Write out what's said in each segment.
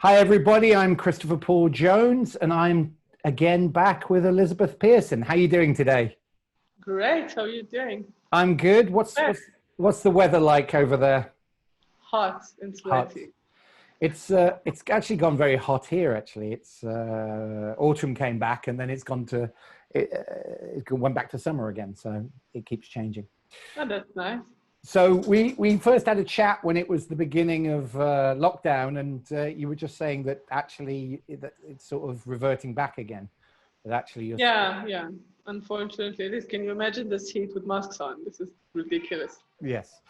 Hi, everybody. I'm Christopher Paul Jones, and I'm again back with Elizabeth Pearson. How are you doing today? Great. How are you doing? I'm good. What's the weather like over there? Hot and Hot. sweaty. It's actually gone very hot here. Actually, it's autumn came back, and then it went back to summer again. So it keeps changing. Oh, that's nice. So we first had a chat when it was the beginning of lockdown, and you were just saying that actually that it's sort of reverting back again. That actually you're Yeah. Unfortunately, it is. Can you imagine this heat with masks on? This is ridiculous. yes,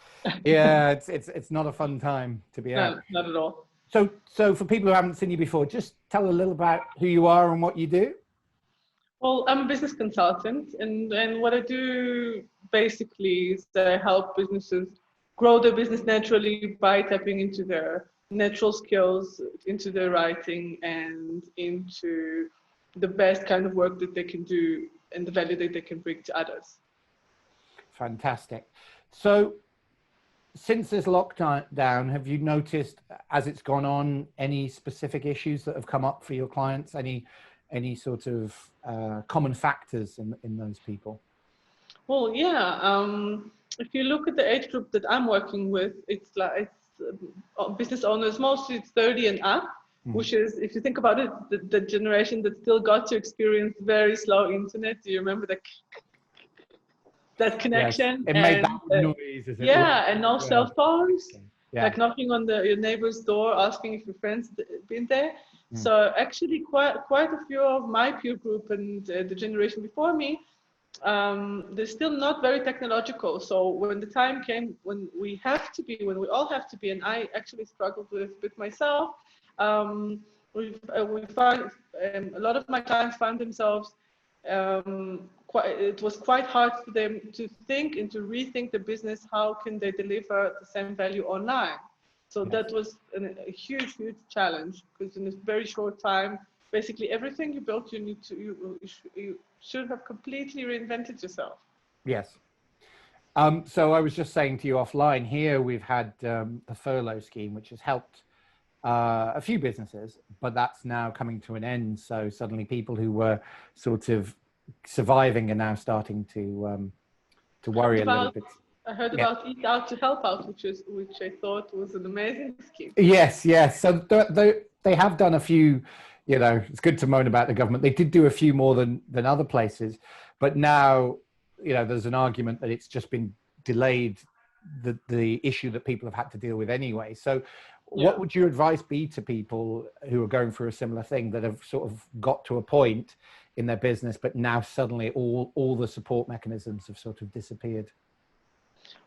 yeah, it's not a fun time to be out. No, not at all. So for people who haven't seen you before, just tell a little about who you are and what you do. Well, I'm a business consultant, and what I do basically is I help businesses grow their business naturally by tapping into their natural skills, into their writing, and into the best kind of work that they can do and the value that they can bring to others. Fantastic. So since this lockdown, have you noticed as it's gone on any specific issues that have come up for your clients? Any sort of common factors in those people? Well, yeah. If you look at the age group that I'm working with, business owners, mostly it's 30 and up, which is, if you think about it, the generation that still got to experience very slow internet. Do you remember that connection? Yes, it made that noise, as it yeah, and no cell phones. Yeah. Like knocking on your neighbor's door, asking if your friends been there. So actually, quite a few of my peer group and the generation before me, they're still not very technological. So when the time came when we all have to be, and I actually struggled with a bit myself, we found a lot of my clients found themselves, it was quite hard for them to think and to rethink the business. How can they deliver the same value online? So that was a huge challenge, because in a very short time, basically everything you built, you should have completely reinvented yourself. Yes. So I was just saying to you offline here, we've had the furlough scheme, which has helped a few businesses, but that's now coming to an end. So suddenly people who were sort of surviving are now starting to worry a little bit. I heard about Eat Out to Help Out, which I thought was an amazing scheme. Yes. So they have done a few. You know, it's good to moan about the government. They did do a few more than other places, but now, you know, there's an argument that it's just been delayed, the issue that people have had to deal with anyway. So what would your advice be to people who are going through a similar thing, that have sort of got to a point in their business, but now suddenly all the support mechanisms have sort of disappeared?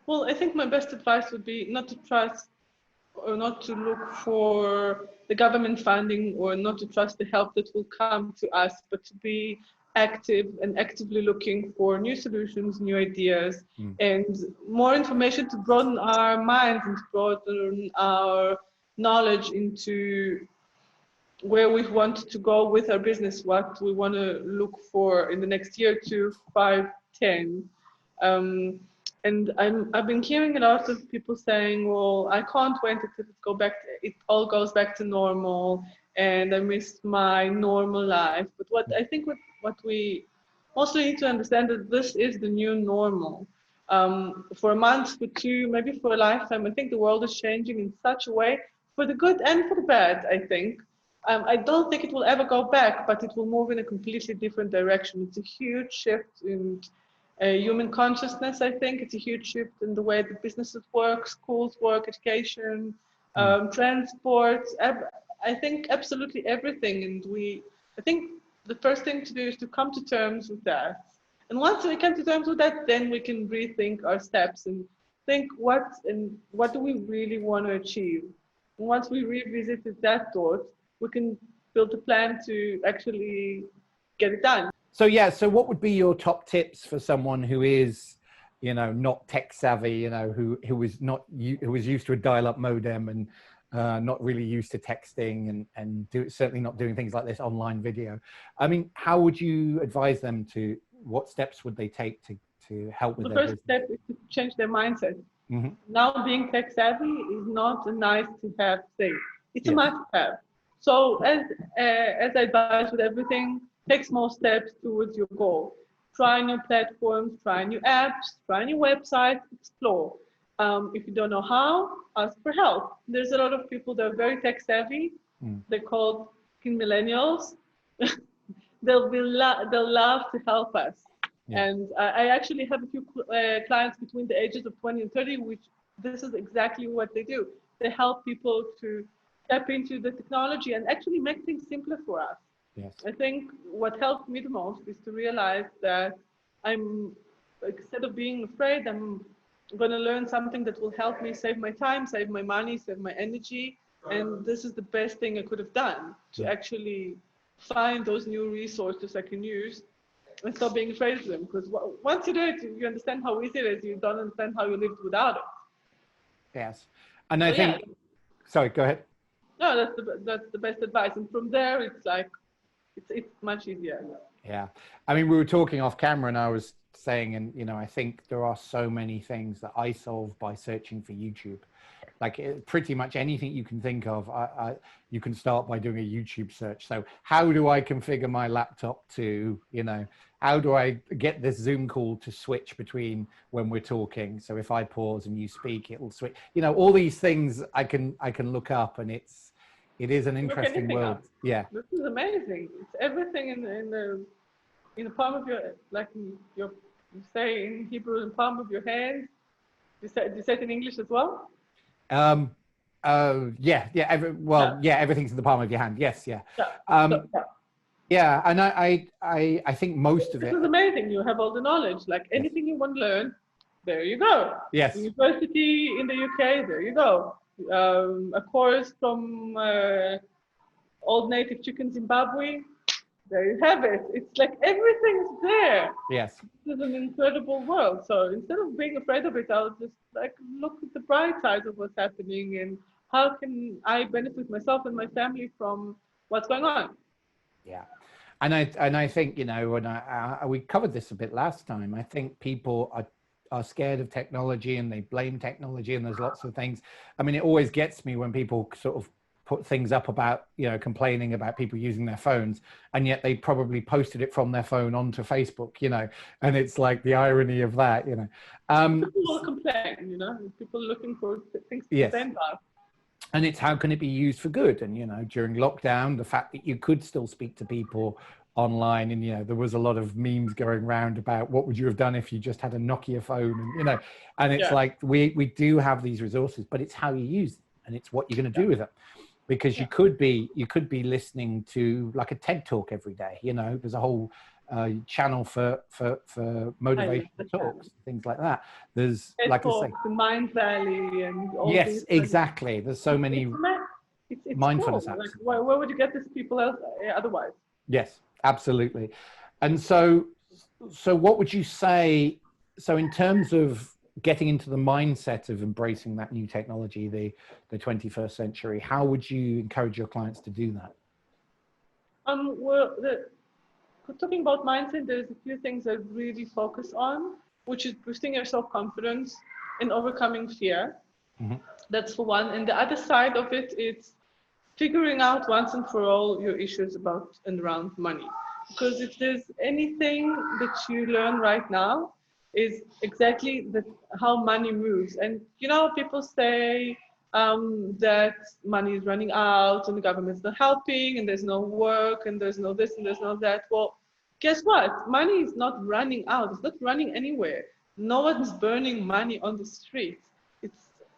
Well, I think my best advice would be not to trust or not to look for the government funding, or not to trust the help that will come to us, but to be active and actively looking for new solutions, new ideas, and more information to broaden our minds and to broaden our knowledge into where we want to go with our business, what we want to look for in the next year, 2, 5, 10. And I've been hearing a lot of people saying, well, I can't wait until it all goes back to normal, and I miss my normal life. But what we mostly need to understand, that this is the new normal. For a month, for 2, maybe for a lifetime, I think the world is changing in such a way, for the good and for the bad, I think. I don't think it will ever go back, but it will move in a completely different direction. It's a huge shift in human consciousness. I think it's a huge shift in the way that businesses work, schools work, education, transport. I think absolutely everything. And I think the first thing to do is to come to terms with that. And once we come to terms with that, then we can rethink our steps and think what do we really want to achieve. And once we revisited that thought, we can build a plan to actually get it done. So what would be your top tips for someone who is, you know, not tech savvy, you know, who was used to a dial-up modem and not really used to texting and certainly not doing things like this online video? I mean, how would you advise them what steps would they take to help with the their first business? step is to change their mindset. Now being tech savvy is not a nice to have thing. It's a must have. So as I advise with everything, take small steps towards your goal. Try new platforms, try new apps, try new websites, explore. If you don't know how, ask for help. There's a lot of people that are very tech savvy. They're called millennials. They'll love to help us. Yeah. And I actually have a few clients between the ages of 20 and 30, which this is exactly what they do. They help people to tap into the technology and actually make things simpler for us. Yes. I think what helped me the most is to realize that instead of being afraid, I'm going to learn something that will help me save my time, save my money, save my energy. And this is the best thing I could have done to actually find those new resources I can use and stop being afraid of them. Because once you do it, you understand how easy it is. You don't understand how you lived without it. Yes. And I think, sorry, go ahead. No, that's the best advice. And from there, it's like, it's much easier. Yeah. I mean, we were talking off camera and I was saying, and, you know, I think there are so many things that I solve by searching for YouTube. Like pretty much anything you can think of, you can start by doing a YouTube search. So how do I configure my laptop to, you know, how do I get this Zoom call to switch between when we're talking? So if I pause and you speak, it'll switch, you know, all these things I can look up, and it is an interesting world. Yeah. This is amazing. It's everything in the palm of your, like you say in Hebrew, in the palm of your hand. Do you say it in English as well? Yeah, everything's in the palm of your hand. Yes, yeah. Yeah, and I think most of it. This is amazing. You have all the knowledge. Like anything you want to learn, there you go. Yes. University in the UK, there you go. A course from Old Native Chicken Zimbabwe, there you have it. It's like everything's there. Yes. This is an incredible world. So instead of being afraid of it, I'll just like look at the bright side of what's happening and how can I benefit myself and my family from what's going on. Yeah. And I think, you know, and we covered this a bit last time. I think people are scared of technology and they blame technology, and there's lots of things. I mean, it always gets me when people sort of put things up about, you know, complaining about people using their phones, and yet they probably posted it from their phone onto Facebook, you know, and it's like the irony of that, you know. People complain, you know, people looking for things to complain about. And it's how can it be used for good? And, you know, during lockdown, the fact that you could still speak to people online, and, you know, there was a lot of memes going around about what would you have done if you just had a Nokia phone, and, you know, and it's like we do have these resources, but it's how you use them, and it's what you're going to do with it. Because you could be listening to like a TED talk every day. You know, there's a whole channel for motivational talks, things like that. There's TED like talks, the Mind Valley, and all yes, exactly. There's so many it's mindfulness cool. apps. Like, where would you get these people else otherwise? Yes, absolutely. And so what would you say? So in terms of getting into the mindset of embracing that new technology, the 21st century, how would you encourage your clients to do that? Well, talking about mindset, there's a few things I really focus on, which is boosting your self-confidence and overcoming fear. Mm-hmm. That's for one. And the other side of it, it's figuring out once and for all your issues about and around money. Because if there's anything that you learn right now, is exactly how money moves. And, you know, people say that money is running out and the government's not helping and there's no work and there's no this and there's no that. Well, guess what? Money is not running out. It's not running anywhere. No one's burning money on the streets.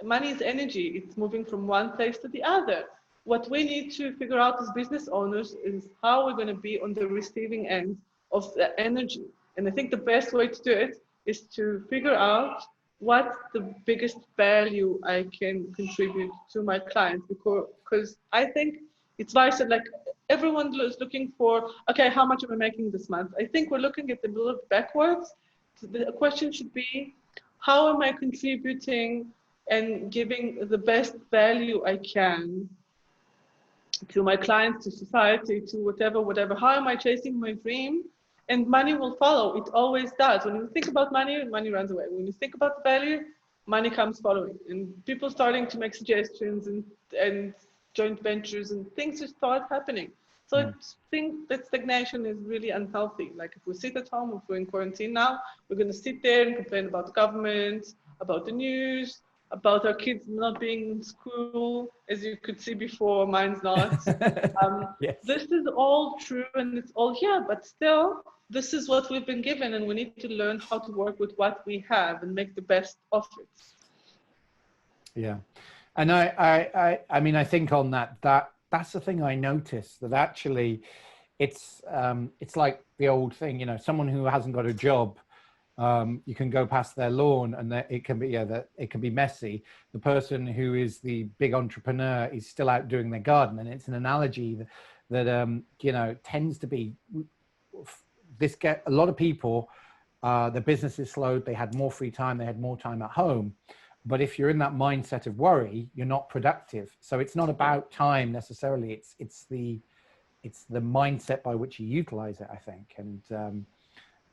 Money is energy. It's moving from one place to the other. What we need to figure out as business owners is how we're going to be on the receiving end of the energy. And I think the best way to do it is to figure out what's the biggest value I can contribute to my clients, because I think it's vital. Like everyone is looking for, okay, how much am I making this month? I think we're looking at the little backwards. So the question should be, how am I contributing and giving the best value I can to my clients, to society, to whatever. How am I chasing my dream? And money will follow. It always does. When you think about money, money runs away. When you think about the value, money comes following. And people starting to make suggestions and joint ventures, and things just start happening. So I think that stagnation is really unhealthy. Like if we sit at home, if we're in quarantine now, we're going to sit there and complain about the government, about the news, about our kids not being in school, as you could see before, mine's not. Yes. This is all true and it's all here, but still, this is what we've been given, and we need to learn how to work with what we have and make the best of it. Yeah. And I mean, I think on that's the thing I noticed, that actually it's like the old thing, you know, someone who hasn't got a job, you can go past their lawn and it can be, it can be messy. The person who is the big entrepreneur is still out doing their garden. And it's an analogy that you know, tends to be a lot of people, their business is slowed. They had more free time. They had more time at home. But if you're in that mindset of worry, you're not productive. So it's not about time necessarily. It's the mindset by which you utilize it, I think. And,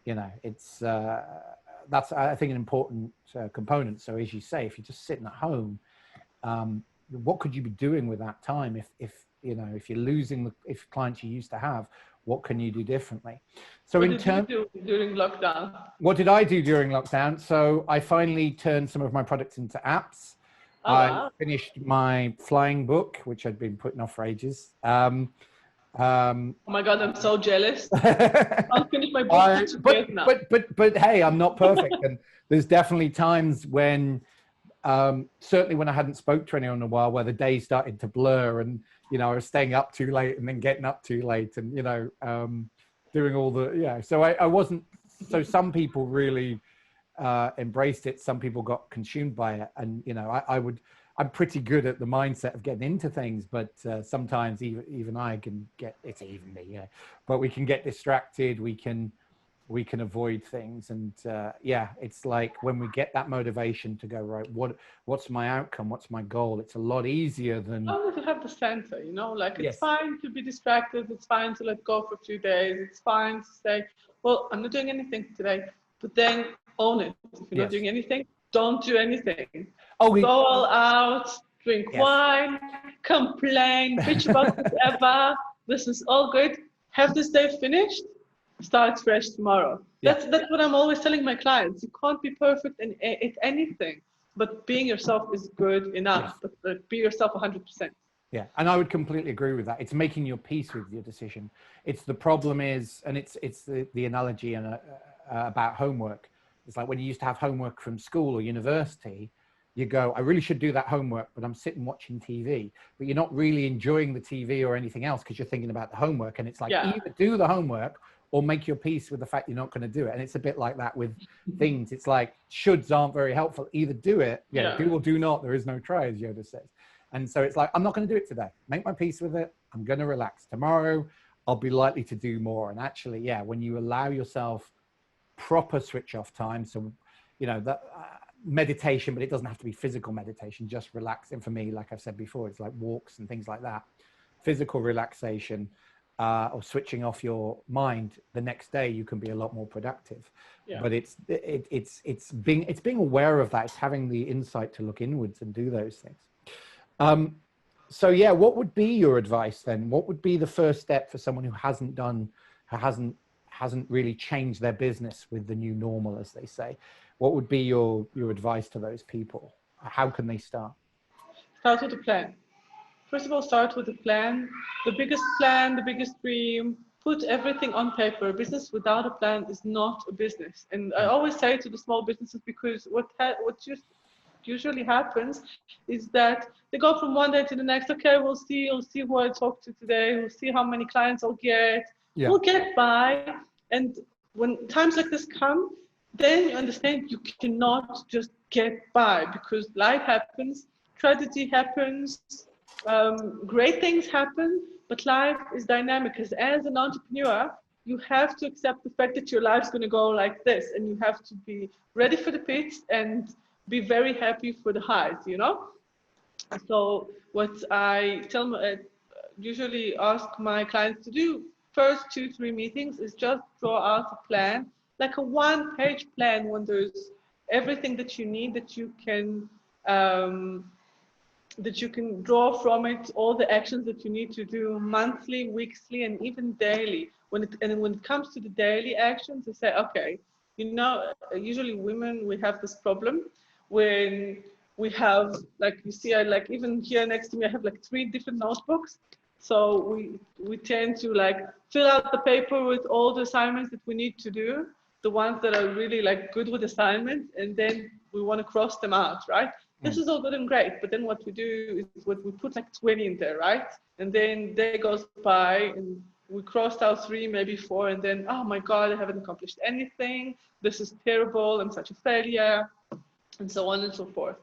you know, it's, that's, I think, an important component. So as you say, if you're just sitting at home, what could you be doing with that time? If you know, if you're losing if clients you used to have, what can you do differently? So what did you do during lockdown? What did I do during lockdown? So I finally turned some of my products into apps. Oh, I wow. finished my flying book, which I'd been putting off for ages. Oh my God, I'm so jealous. I'll finish my book for 2 years now. But hey, I'm not perfect. And there's definitely times when, certainly when I hadn't spoke to anyone in a while, where the days started to blur and, you know, I was staying up too late and then getting up too late and, you know, doing all the, yeah. So I wasn't, so some people really embraced it. Some people got consumed by it. And, you know, I'm pretty good at the mindset of getting into things, but sometimes even I can get, it's even me, yeah. But we can get distracted. We can avoid things. And yeah, it's like when we get that motivation to go, right, what's my outcome? What's my goal? It's a lot easier than. As long as you have the center, you know, like Yes. It's fine to be distracted. It's fine to let go for a few days. It's fine to say, well, I'm not doing anything today, but then own it. If you're not doing anything, don't do anything. Oh, go all out, drink wine, complain, bitch about whatever. This is all good. Have this day finished. Start fresh tomorrow. That's what I'm always telling my clients. You can't be perfect at anything, but being yourself is good enough. But be yourself 100%. Yeah, and I would completely agree with that. It's making your peace with your decision. It's the problem is, and it's the analogy and about homework. It's like when you used to have homework from school or university, you go, I really should do that homework, but I'm sitting watching TV. But you're not really enjoying the TV or anything else because you're thinking about the homework. And it's like, either do the homework or make your peace with the fact you're not going to do it. And it's a bit like that with things. It's like shoulds aren't very helpful. Either do it, do or do not. There is no try, as Yoda says. And so it's like, I'm not going to do it today. Make my peace with it. I'm going to relax. Tomorrow, I'll be likely to do more. And actually, yeah, when you allow yourself proper switch off time, so, you know, that meditation, but it doesn't have to be physical meditation, just relaxing. For me, like I've said before, it's like walks and things like that. Physical relaxation or switching off your mind, the next day you can be a lot more productive. But it's being aware of that. It's having the insight to look inwards and do those things. So yeah, what would be your advice then? What would be the first step for someone who hasn't really changed their business with the new normal, as they say? What would be your advice to those people? How can they start? Start with a plan. First of all, start with a plan, the biggest dream. Put everything on paper. A business without a plan is not a business. And I always say to the small businesses, because what usually happens is that they go from one day to the next. Okay, we'll see who I talk to today. We'll see how many clients I'll get. We'll get by. And when times like this come, then you understand you cannot just get by, because life happens, tragedy happens, great things happen, but life is dynamic. Because as an entrepreneur, you have to accept the fact that your life's going to go like this, and you have to be ready for the pits and be very happy for the highs, you know? So what I usually ask my clients to do, first 2-3 meetings, is just draw out a plan, like a 1-page plan, when there's everything that you need, that you can that you can draw from it all the actions that you need to do monthly, weekly, and even daily. When it comes to the daily actions, you say, okay, usually women, we have this problem when we have, like you see, like even here next to me, I have like 3 different notebooks. So we tend to like fill out the paper with all the assignments that we need to do, the ones that are really like good with assignments, and then we want to cross them out, right? This is all good and great, but then what we do is we put like 20 in there, right? And then day goes by and we crossed out 3, maybe 4, and then, oh my God, I haven't accomplished anything. This is terrible. I'm such a failure, and so on and so forth.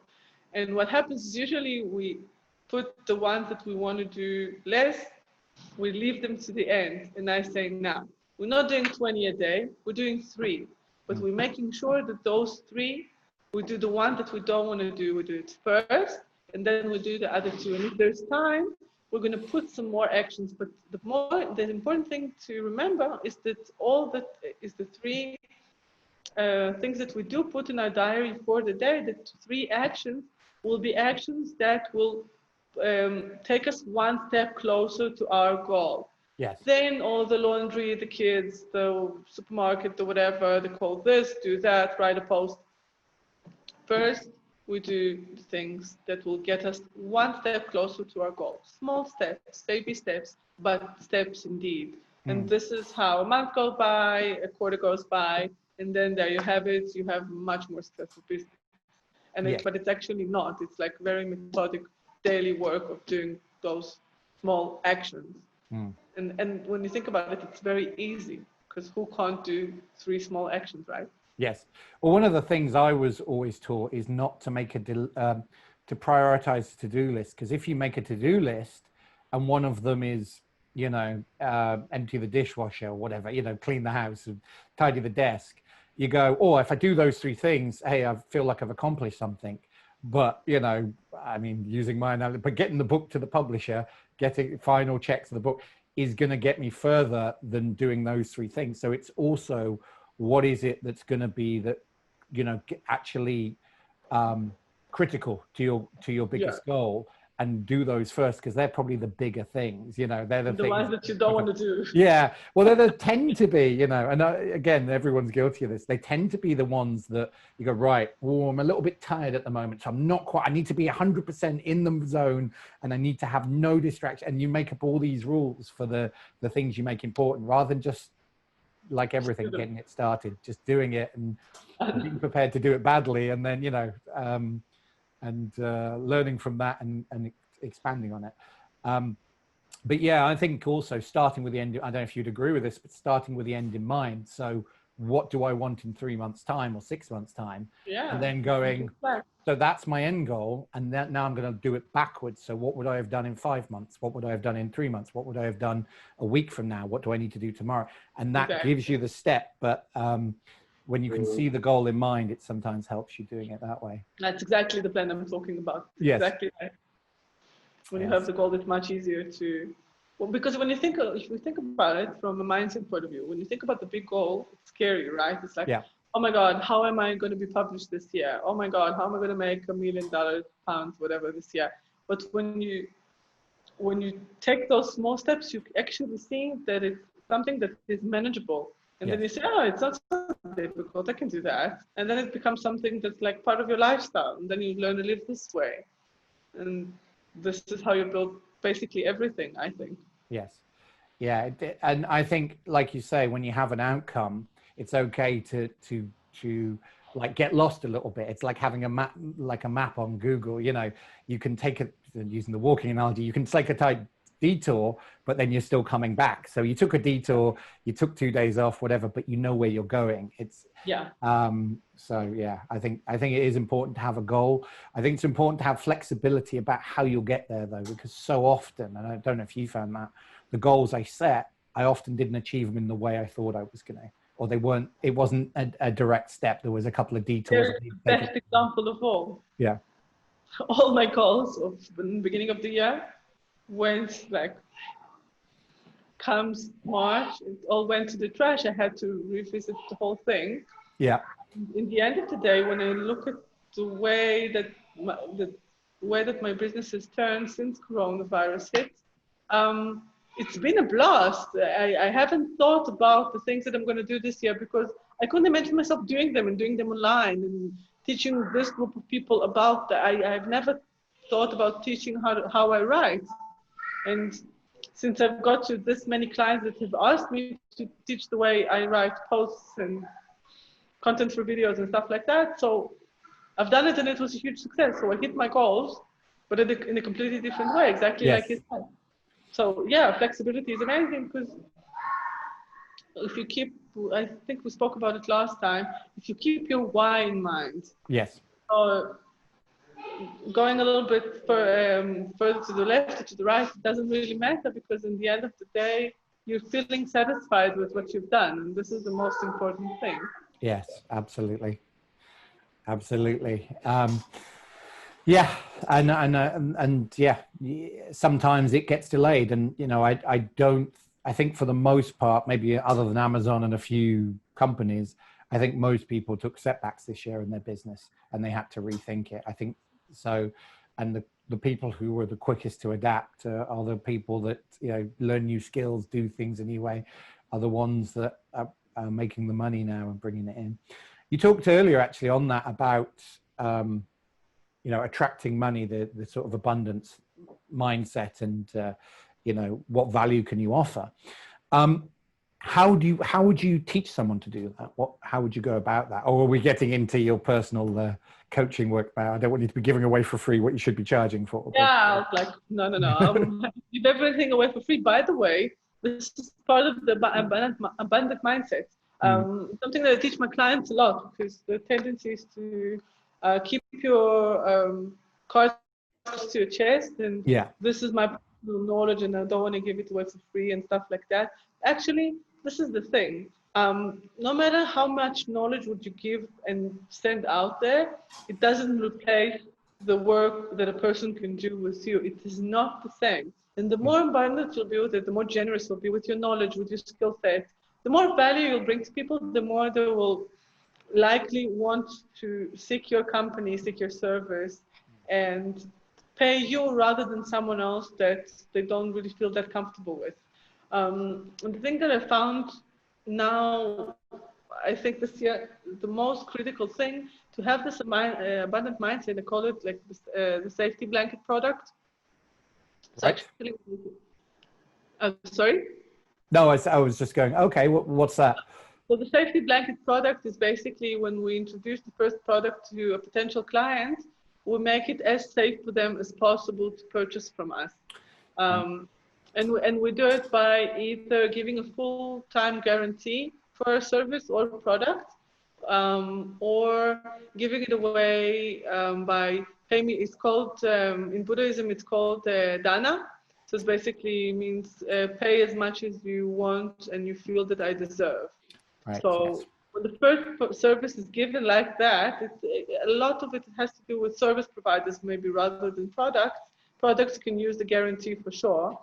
And what happens is usually we put the ones that we want to do less, we leave them to the end. And I say, now, we're not doing 20 a day, we're doing 3. But we're making sure that those 3, we do the one that we don't want to do, we do it first, and then we do the other 2. And if there's time, we're going to put some more actions. But the important thing to remember is that all that is the 3 things that we do put in our diary for the day, the 3 actions will be actions that will take us one step closer to our goal. Yes. Then all the laundry, the kids, the supermarket, the whatever, they call this, do that, write a post. First, we do the things that will get us one step closer to our goal. Small steps, baby steps, but steps indeed. And this is how a month goes by, a quarter goes by, and then there you have it. You have much more successful business. And but it's actually not. It's like very methodic daily work of doing those small actions. And when you think about it, it's very easy, because who can't do 3 small actions, right? Yes. Well, one of the things I was always taught is not to make to prioritize a to-do list, because if you make a to-do list and one of them is, empty the dishwasher or whatever, clean the house and tidy the desk, you go, oh, if I do those 3 things, hey, I feel like I've accomplished something. But, using my analogy, but getting the book to the publisher, getting final checks of the book is going to get me further than doing those 3 things. So it's also, what is it that's going to be that, actually critical to your biggest goal, and do those first, because they're probably the bigger things, they're the things, ones that you don't want to do. Yeah, well, they tend to be, and again, everyone's guilty of this. They tend to be the ones that you go, right, oh, I'm a little bit tired at the moment, so I'm not quite, I need to be 100% in the zone, and I need to have no distraction. And you make up all these rules for the things you make important, rather than just, like everything, getting it started, just doing it and being prepared to do it badly, and then learning from that and expanding on it. But yeah, I think also starting with the end, I don't know if you'd agree with this, but starting with the end in mind. So what do I want in 3 months time or 6 months time? Yeah. And then going, so that's my end goal. And now I'm going to do it backwards. So what would I have done in 5 months? What would I have done in 3 months? What would I have done a week from now? What do I need to do tomorrow? And that gives you the step. But when you can see the goal in mind, it sometimes helps you doing it that way. That's exactly the plan I'm talking about. Yes. Exactly right. When you have the goal, it's much easier to, well, because if we think about it from a mindset point of view, when you think about the big goal, it's scary, right? It's like, oh my God, how am I going to be published this year? Oh my God, how am I going to make $1 million, pounds, whatever this year? But when you take those small steps, you actually see that it's something that is manageable. And then you say, oh, it's not so difficult, I can do that. And then it becomes something that's like part of your lifestyle. And then you learn to live this way. And this is how you build basically everything, I think. Yes. Yeah. And I think, like you say, when you have an outcome, it's okay to like get lost a little bit. It's like having a map on Google. You can take it, using the walking analogy, you can take a tight detour, but then you're still coming back. So you took a detour, you took 2 days off, whatever, but you know where you're going. So yeah, I think it is important to have a goal. I think it's important to have flexibility about how you'll get there, though, because so often, and I don't know if you found that, the goals I set, I often didn't achieve them in the way I thought I was going to, or it wasn't a direct step. There was a couple of detours. Here's the best example of all. Yeah. All my goals of the beginning of the year went like, comes March, it all went to the trash. I had to revisit the whole thing. Yeah. In the end of the day, when I look at the way that way that my business has turned since coronavirus hit, it's been a blast. I haven't thought about the things that I'm going to do this year because I couldn't imagine myself doing them and doing them online and teaching this group of people about that. I've never thought about teaching how I write. And since I've got to this many clients that have asked me to teach the way I write posts and content for videos and stuff like that, so I've done it and it was a huge success. So I hit my goals, but in a completely different way, exactly like you said. So yeah, flexibility is amazing because if you keep, I think we spoke about it last time, if you keep your why in mind. Yes. Going a little bit further to the left or to the right, it doesn't really matter because in the end of the day, you're feeling satisfied with what you've done. And this is the most important thing. Yes, absolutely. Absolutely. Yeah. And yeah, sometimes it gets delayed. And, you know, I think for the most part, maybe other than Amazon and a few companies, I think most people took setbacks this year in their business and they had to rethink it. I think so. And the people who were the quickest to adapt are the people that, you know, learn new skills, do things a new way, are the ones that are making the money now and bringing it in. You talked earlier actually on that about, you know, attracting money, the sort of abundance mindset and, you know, what value can you offer? How would you teach someone to do that? How would you go about that? Or are we getting into your personal coaching work now? I don't want you to be giving away for free what you should be charging for. Yeah, like, no. Give everything away for free. By the way, this is part of the abundant mindset. Something that I teach my clients a lot because the tendency is to keep your cards to your chest and this is my personal knowledge and I don't want to give it away for free and stuff like that. Actually, this is the thing. No matter how much knowledge would you give and send out there, it doesn't replace the work that a person can do with you. It is not the same. And the more abundant you'll be with it, the more generous you'll be with your knowledge, with your skill set, the more value you'll bring to people, the more they will likely want to seek your company, seek your service, and pay you rather than someone else that they don't really feel that comfortable with. And the thing that I found now, I think this year, the most critical thing to have this abundant mindset, I call it like the safety blanket product. Right. Actually, sorry? No, I was just going, okay, what's that? So the safety blanket product is basically when we introduce the first product to a potential client, we make it as safe for them as possible to purchase from us. And we do it by either giving a full-time guarantee for a service or product, or giving it away by pay me. It's called, in Buddhism, it's called dana. So it basically means pay as much as you want and you feel that I deserve. Right, so yes. When the first service is given like that, a lot of it has to do with service providers maybe rather than products. Products can use the guarantee for sure.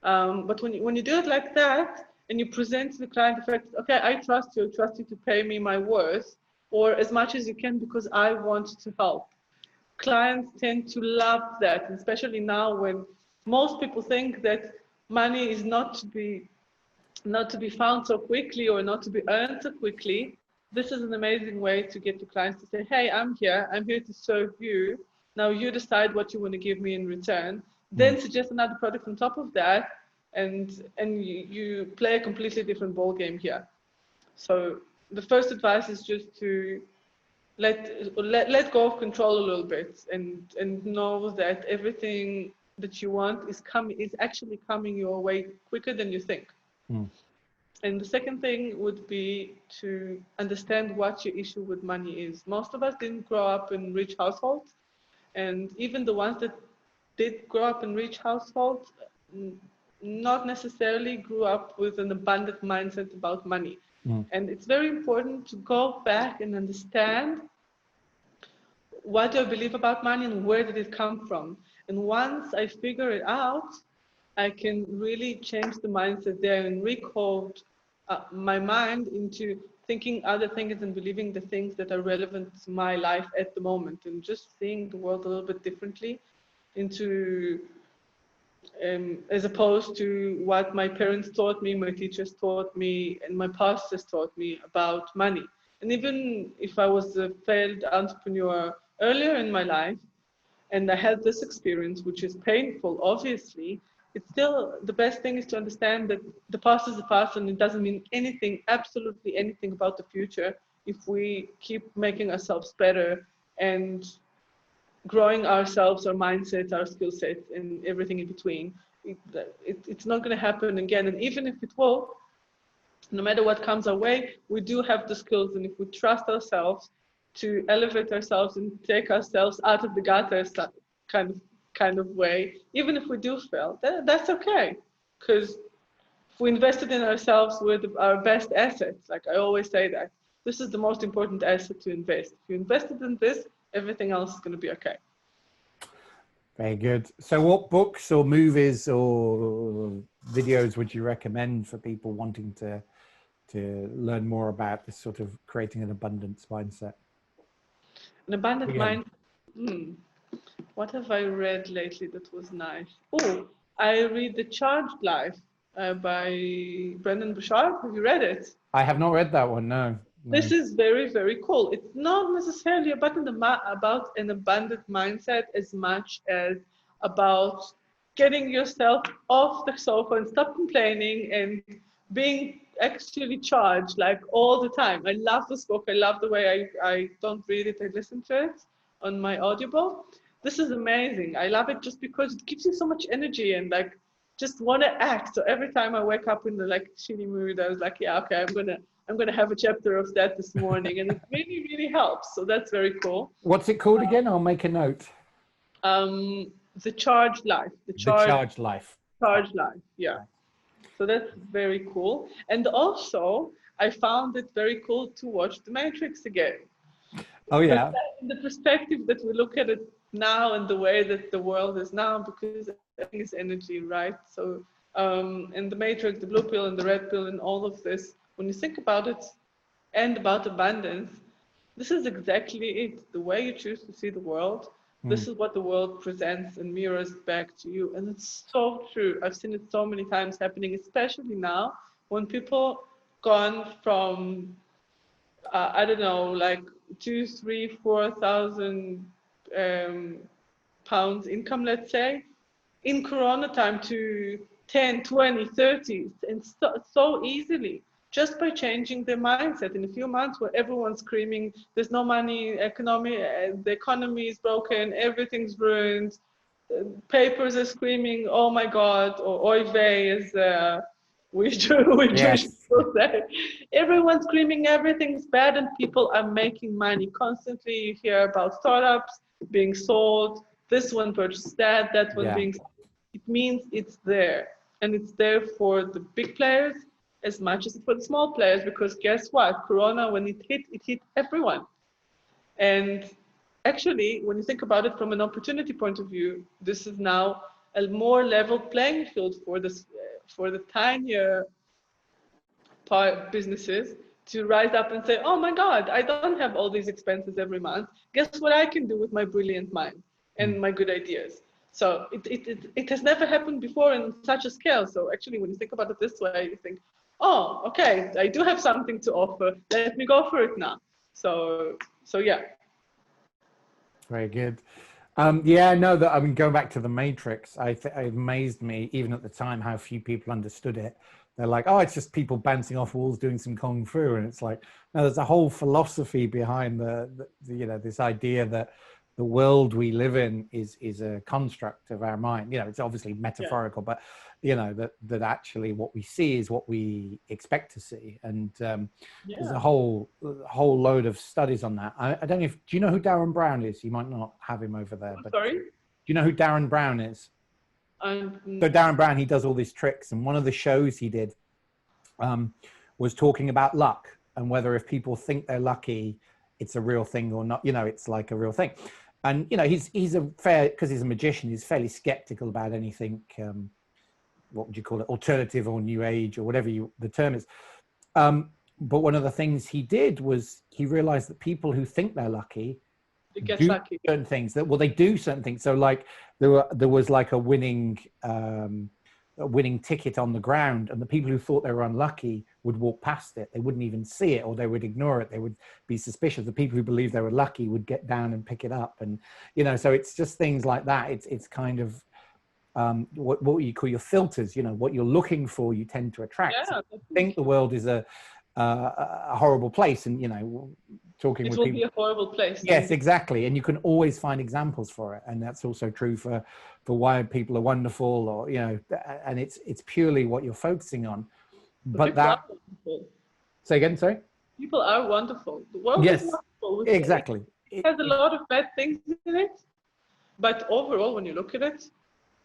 But when you do it like that and you present to the client the fact, okay, I trust you to pay me my worth or as much as you can because I want to help. Clients tend to love that, and especially now when most people think that money is not to be found so quickly or not to be earned so quickly. This is an amazing way to get your clients to say, hey, I'm here to serve you. Now you decide what you want to give me in return. Then suggest another product on top of that, and you play a completely different ball game here. So the first advice is just to let go of control a little bit and know that everything that you want is actually coming your way quicker than you think. And the second thing would be to understand what your issue with money is. Most of us didn't grow up in rich households, and even the ones that did grow up in rich households not necessarily grew up with an abundant mindset about money. And it's very important to go back and understand what do I believe about money and where did it come from. And once I figure it out, I can really change the mindset there and recode my mind into thinking other things and believing the things that are relevant to my life at the moment, and just seeing the world a little bit differently into as opposed to what my parents taught me, my teachers taught me, and my pastors taught me about money. And even if I was a failed entrepreneur earlier in my life, and I had this experience, which is painful, obviously, it's still the best thing is to understand that the past is the past, and it doesn't mean anything, absolutely anything about the future if we keep making ourselves better and growing ourselves, our mindsets, our skill sets, and everything in between. It's not going to happen again. And even if it will, no matter what comes our way, we do have the skills. And if we trust ourselves to elevate ourselves and take ourselves out of the gutter kind of way, even if we do fail, that's okay. Because if we invested in ourselves with our best assets, like I always say that, this is the most important asset to invest. If you invested in this, everything else is going to be okay. Very good. So what books or movies or videos would you recommend for people wanting to learn more about this sort of creating an abundance mindset? An abundant mind. What have I read lately that was nice? Oh, I read The Charged Life by Brendon Burchard. Have you read it? I have not read that one, no. This is very, very cool. It's not necessarily about an abundant mindset as much as about getting yourself off the sofa and stop complaining and being actually charged like all the time. I love this book. I love the way I don't read it, I listen to it on my Audible. This is amazing. I love it just because it gives you so much energy and like just want to act. So every time I wake up in the like shitty mood, I was like, yeah, okay, I'm gonna have a chapter of that this morning, and it really, really helps. So that's very cool. What's it called again? I'll make a note. The Charged Life. The Charged Life. Charged Life. Yeah. So that's very cool. And also, I found it very cool to watch The Matrix again. Oh yeah. The perspective that we look at it now and the way that the world is now, because everything is energy, right? So, and the Matrix, the blue pill and the red pill, and all of this. When you think about it and about abundance, this is exactly it. The way you choose to see the world, this is what the world presents and mirrors back to you. And it's so true. I've seen it so many times happening, especially now when people gone from, I don't know, like 2,000, 3,000, 4,000 pounds income, let's say, in Corona time to 10, 20, 30, and so easily. Just by changing their mindset in a few months where everyone's screaming, there's no money, the economy is broken, everything's ruined, papers are screaming, oh my God, or oy vey, as we Jewish people say. Everyone's screaming, everything's bad, and people are making money. Constantly you hear about startups being sold, this one purchased that one being sold. It means it's there, and it's there for the big players as much as for the small players, because guess what? Corona, when it hit everyone. And actually, when you think about it from an opportunity point of view, this is now a more level playing field for the tinier businesses to rise up and say, oh my God, I don't have all these expenses every month. Guess what I can do with my brilliant mind and my good ideas? So it has never happened before in such a scale. So actually, when you think about it this way, you think, oh, okay, I do have something to offer. Let me go for it now. So yeah. Very good. Yeah, no, I mean, going back to the Matrix, it amazed me, even at the time, how few people understood it. They're like, oh, it's just people bouncing off walls doing some kung fu. And it's like, no, there's a whole philosophy behind the this idea that the world we live in is a construct of our mind. It's obviously metaphorical, but that actually what we see is what we expect to see. And there's a whole load of studies on that. I don't know do you know who Darren Brown is? You might not have him over there. But sorry? Do you know who Darren Brown is? So Darren Brown, he does all these tricks. And one of the shows he did was talking about luck and whether if people think they're lucky, it's a real thing or not. It's like a real thing. And, he's because he's a magician, he's fairly skeptical about anything, what would you call it, alternative or new age or whatever the term is. but one of the things he did was he realized that people who think they're lucky It gets do lucky. certain things. That, well, they do certain things. So like there was like a winning ticket on the ground, and the people who thought they were unlucky would walk past it. They wouldn't even see it, or they would ignore it. They would be suspicious. The people who believed they were lucky would get down and pick it up. And, you know, so it's just things like that. It's kind of what you call your filters, you know, what you're looking for, you tend to attract. Yeah, So I think the world is a horrible place. And, you know, talking it with will people. be a horrible place. Yes, exactly. And you can always find examples for it. And that's also true for why people are wonderful, or, you know, and it's purely what you're focusing on. But People that, are wonderful. say again, sorry? People are wonderful. The world Yes, is wonderful. exactly. It has a lot of bad things in it, but overall, when you look at it,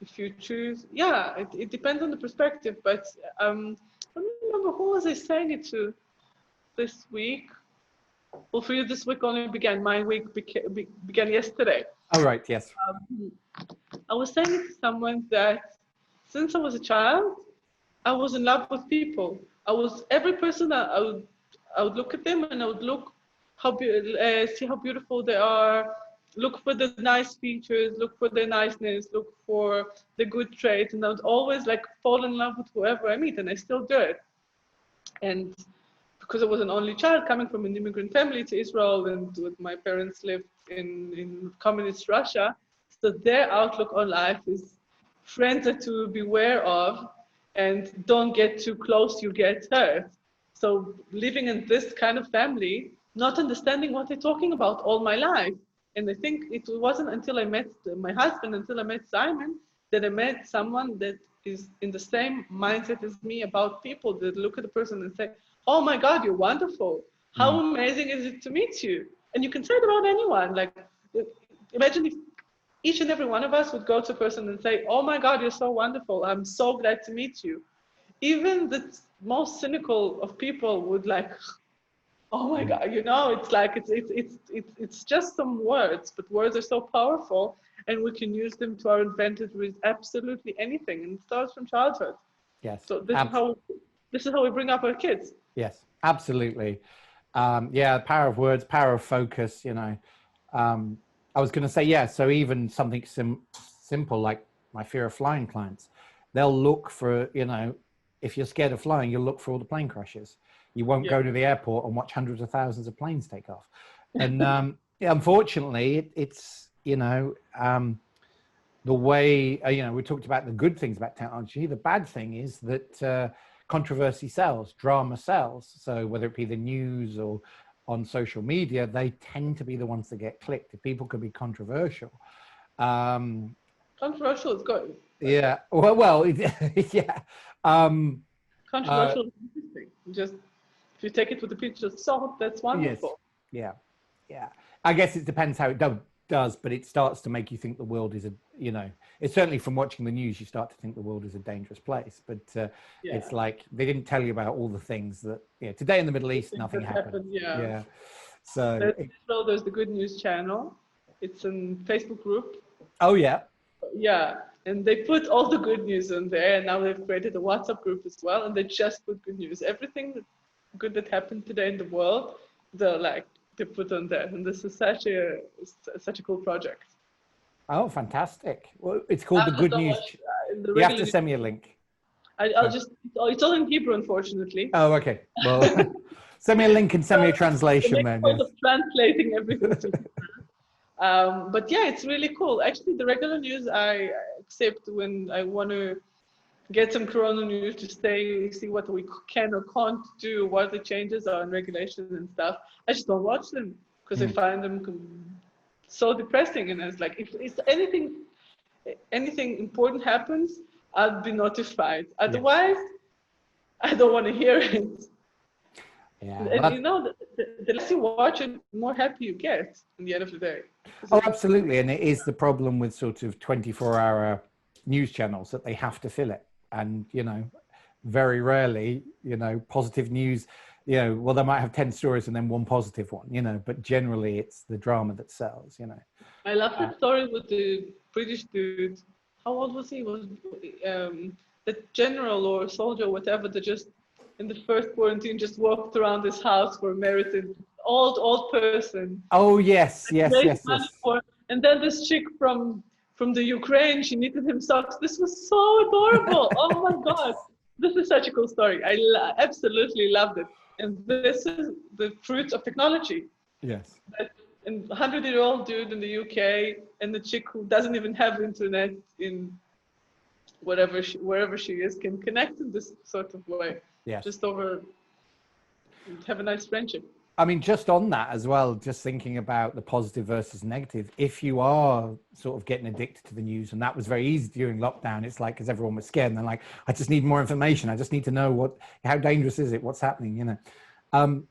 if you choose, yeah, it depends on the perspective. But I don't remember who was I saying it to this week. Well, for you, this week only began. My week began yesterday. Oh, right, yes. I was saying to someone that since I was a child, I was in love with people. Every person I would look at them and I would look see how beautiful they are, look for the nice features, look for their niceness, look for the good traits, and I would always like fall in love with whoever I meet, and I still do it. And because I was an only child coming from an immigrant family to Israel, and my parents lived in communist Russia, so their outlook on life is friends are to beware of, and don't get too close, you get hurt. So living in this kind of family, not understanding what they're talking about all my life. And I think it wasn't until I met my husband, until I met Simon, that I met someone that is in the same mindset as me about people, that look at the person and say, oh my God, you're wonderful. How amazing is it to meet you? And you can say it about anyone. Like, imagine if each and every one of us would go to a person and say, oh my God, you're so wonderful. I'm so glad to meet you. Even the most cynical of people would like, oh my God, you know, it's like, it's just some words, but words are so powerful, and we can use them to our advantage with absolutely anything. And it starts from childhood. Yes. So this is how we bring up our kids. Yes, absolutely. Yeah, power of words, power of focus, you know. I was going to say, yeah, so even something simple like my fear of flying clients, they'll look for, you know, if you're scared of flying, you'll look for all the plane crashes. You won't go to the airport and watch hundreds of thousands of planes take off. And unfortunately, it's, you know, the way, you know, we talked about the good things about technology. The bad thing is that controversy sells, drama sells. So whether it be the news or on social media, they tend to be the ones that get clicked. If people can be controversial. Controversial is good. Yeah. Well, yeah. Controversial is interesting. Just if you take it with a pinch of salt, that's wonderful. Yes. Yeah. I guess it depends how it does, but it starts to make you think the world is you know, it's certainly from watching the news, you start to think the world is a dangerous place. But it's like they didn't tell you about all the things that, today in the Middle East, nothing happened. Yeah. So there's the Good News channel. It's a Facebook group. Oh yeah. Yeah, and they put all the good news in there, and now they've created a WhatsApp group as well, and they just put good news. Everything good that happened today in the world, they put on there, and this is such a cool project. Oh, fantastic! Well, it's called the Good News. You have to send me a link. It's all in Hebrew, unfortunately. Oh, okay. Well, send me a link and send me a translation then. Yes. Of translating everything. But yeah, it's really cool. Actually, the regular news I accept when I want to get some Corona news to see what we can or can't do, what the changes are in regulations and stuff. I just don't watch them because I find them so depressing. And it's like, if anything important happens, I'll be notified. Otherwise, I don't want to hear it. Yeah, and you know, the less you watch it, the more happy you get in the end of the day. Oh, absolutely. And it is the problem with sort of 24-hour news channels that they have to fill it. And, you know, very rarely, you know, positive news, you know, well, they might have 10 stories and then one positive one, you know, but generally it's the drama that sells, you know. I love that story with the British dude. How old was he? Was the general or soldier, whatever, that just in the first quarantine just walked around this house for a marathon, old person. Oh yes, yes, Raised yes, money yes. for, and then this chick from the Ukraine, she knitted him socks. This was so adorable. Oh my God. This is such a cool story. I absolutely loved it. And this is the fruit of technology. Yes. That a 100-year-old dude in the UK and the chick who doesn't even have internet in wherever she is can connect in this sort of way. Yes. Just over, have a nice friendship. I mean, just on that as well, just thinking about the positive versus negative, if you are sort of getting addicted to the news, and that was very easy during lockdown, it's like, because everyone was scared and they're like, I just need more information. I just need to know how dangerous is it? What's happening, you know?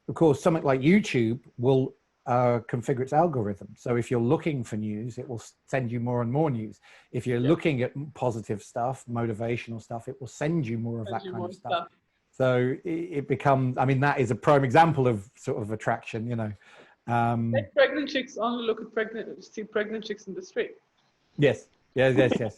Of course, something like YouTube will configure its algorithm. So if you're looking for news, it will send you more and more news. If you're looking at positive stuff, motivational stuff, it will send you more of that kind of stuff. So it becomes, I mean, that is a prime example of sort of attraction, you know. Pregnant chicks only look at see pregnant chicks in the street. Yes, yes.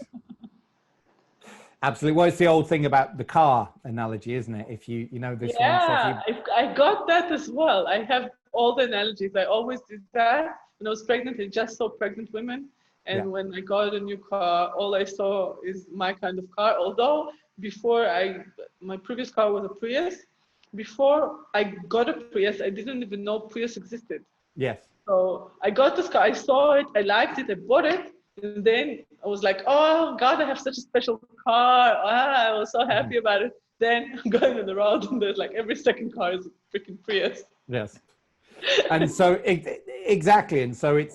Absolutely. Well, it's the old thing about the car analogy, isn't it? If you know this one. Yeah, I got that as well. I have all the analogies. I always did that. When I was pregnant, I just saw pregnant women. And when I got a new car, all I saw is my kind of car. Although before my previous car was a Prius. Before I got a Prius, I didn't even know Prius existed. Yes. So I got this car, I saw it, I liked it, I bought it. And then I was like, oh God, I have such a special car. I was so happy about it. Then I'm going on the road and there's like every second car is a freaking Prius. Yes. And so exactly. And so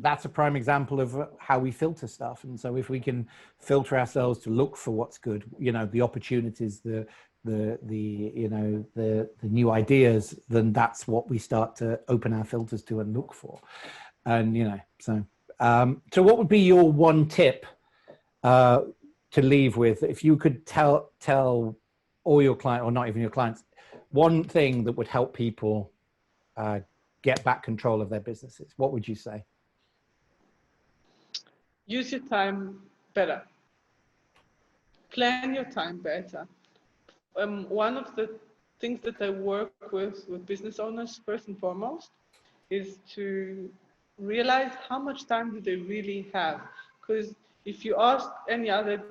that's a prime example of how we filter stuff. And so if we can filter ourselves to look for what's good, you know, the opportunities, the you know, the new ideas, then that's what we start to open our filters to and look for. And, you know, so what would be your one tip to leave with? If you could tell all your clients, or not even your clients, one thing that would help people get back control of their businesses, what would you say? Use your time better. Plan your time better. One of the things that I work with business owners first and foremost is to realize how much time do they really have. Because if you ask any other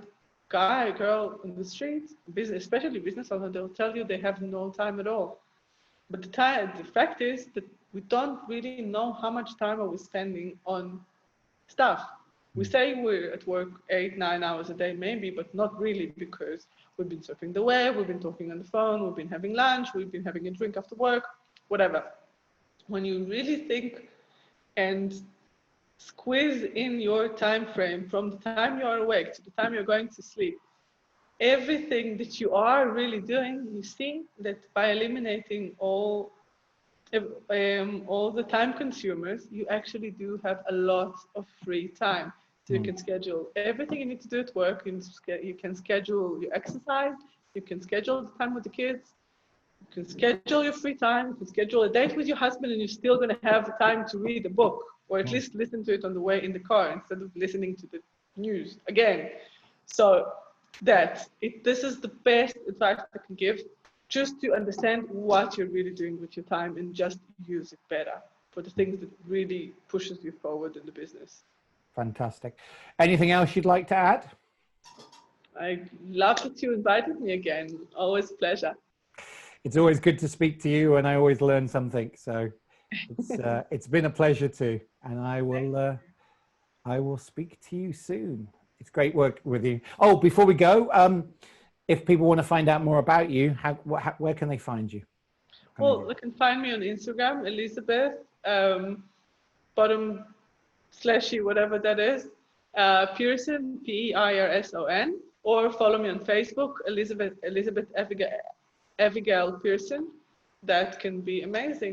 guy or girl in the street, especially business owner, they'll tell you they have no time at all. But the fact is that we don't really know how much time are we spending on stuff. We say we're at work 8-9 hours a day, maybe, but not really, because we've been surfing the web, we've been talking on the phone, we've been having lunch, we've been having a drink after work, whatever. When you really think and squeeze in your time frame from the time you are awake to the time you're going to sleep, everything that you are really doing, you see that by eliminating all the time consumers, you actually do have a lot of free time. So you can schedule everything you need to do at work. You can schedule your exercise. You can schedule the time with the kids. You can schedule your free time. You can schedule a date with your husband, and you're still going to have time to read a book, or at least listen to it on the way in the car instead of listening to the news again. So this is the best advice I can give, just to understand what you're really doing with your time and just use it better for the things that really pushes you forward in the business. Fantastic. Anything else you'd like to add? I love that you invited me again. Always a pleasure. It's always good to speak to you, and I always learn something. So it's been a pleasure too. And I will speak to you soon. It's great work with you. Oh, before we go, if people want to find out more about you, where can they find you? Well, they can find me on Instagram, Elizabeth, bottom slashy, whatever that is, Pearson, Pearson, or follow me on Facebook, Elizabeth Abigail Pearson. That can be amazing.